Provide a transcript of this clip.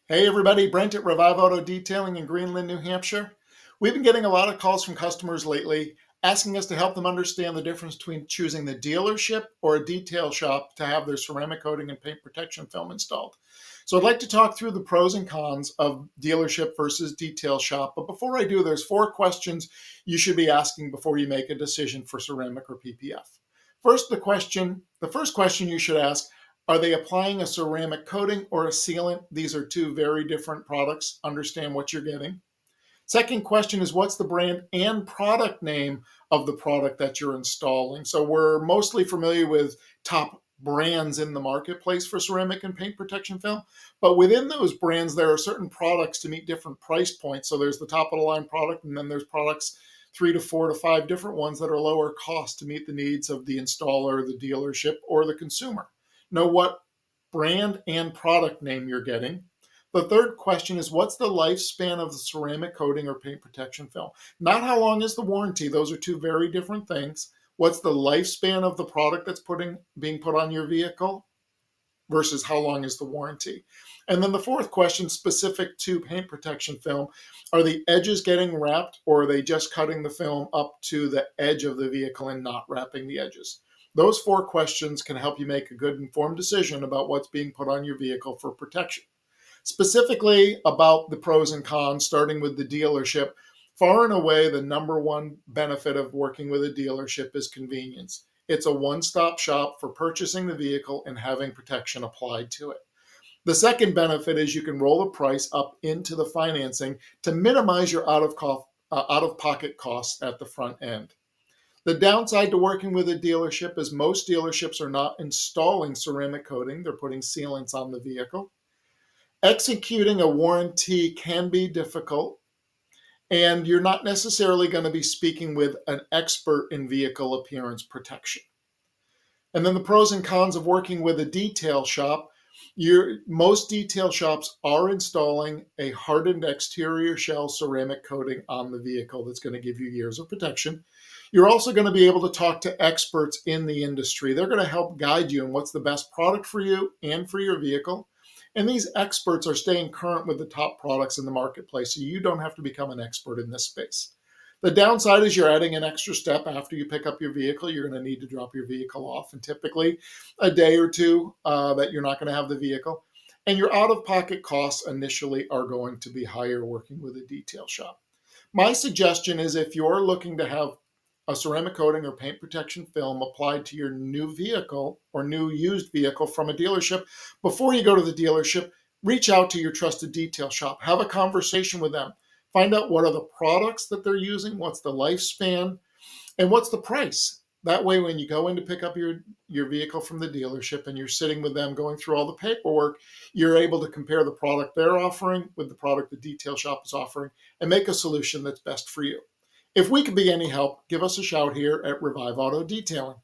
Hey everybody, Brent at Revive Auto Detailing in Greenland, New Hampshire. We've been getting a lot of calls from customers lately asking us to help them understand the difference between choosing the dealership or a detail shop to have their ceramic coating and paint protection film installed. So I'd like to talk through the pros and cons of dealership versus detail shop. But before I do, there's 4 questions you should be asking before you make a decision for ceramic or PPF. The first question you should ask, are they applying a ceramic coating or a sealant? These are two very different products. Understand what you're getting. Second question is, what's the brand and product name of the product that you're installing? So we're mostly familiar with top brands in the marketplace for ceramic and paint protection film, but within those brands, there are certain products to meet different price points. So there's the top of the line product, and then there's products 3 to 4 to 5 different ones that are lower cost to meet the needs of the installer, the dealership, or the consumer. Know what brand and product name you're getting. The third question is, what's the lifespan of the ceramic coating or paint protection film? Not how long is the warranty. Those are two very different things. What's the lifespan of the product that's being put on your vehicle versus how long is the warranty? And then the fourth question, specific to paint protection film, are the edges getting wrapped, or are they just cutting the film up to the edge of the vehicle and not wrapping the edges? Those 4 questions can help you make a good informed decision about what's being put on your vehicle for protection. Specifically about the pros and cons, starting with the dealership, far and away the number one benefit of working with a dealership is convenience. It's a one-stop shop for purchasing the vehicle and having protection applied to it. The second benefit is you can roll the price up into the financing to minimize your out-of-pocket costs at the front end. The downside to working with a dealership is most dealerships are not installing ceramic coating. They're putting sealants on the vehicle. Executing a warranty can be difficult, and you're not necessarily going to be speaking with an expert in vehicle appearance protection. And then the pros and cons of working with a detail shop. Most detail shops are installing a hardened exterior shell ceramic coating on the vehicle that's going to give you years of protection. You're also going to be able to talk to experts in the industry. They're going to help guide you on what's the best product for you and for your vehicle. And these experts are staying current with the top products in the marketplace, so you don't have to become an expert in this space. The downside is you're adding an extra step after you pick up your vehicle. You're going to need to drop your vehicle off, and typically a day or two that you're not going to have the vehicle. And your out-of-pocket costs initially are going to be higher working with a detail shop. My suggestion is, if you're looking to have a ceramic coating or paint protection film applied to your new vehicle or new used vehicle from a dealership, before you go to the dealership, reach out to your trusted detail shop. Have a conversation with them. Find out what are the products that they're using, what's the lifespan, and what's the price. That way, when you go in to pick up your vehicle from the dealership and you're sitting with them going through all the paperwork, you're able to compare the product they're offering with the product the detail shop is offering and make a solution that's best for you. If we can be any help, give us a shout here at Revive Auto Detailing.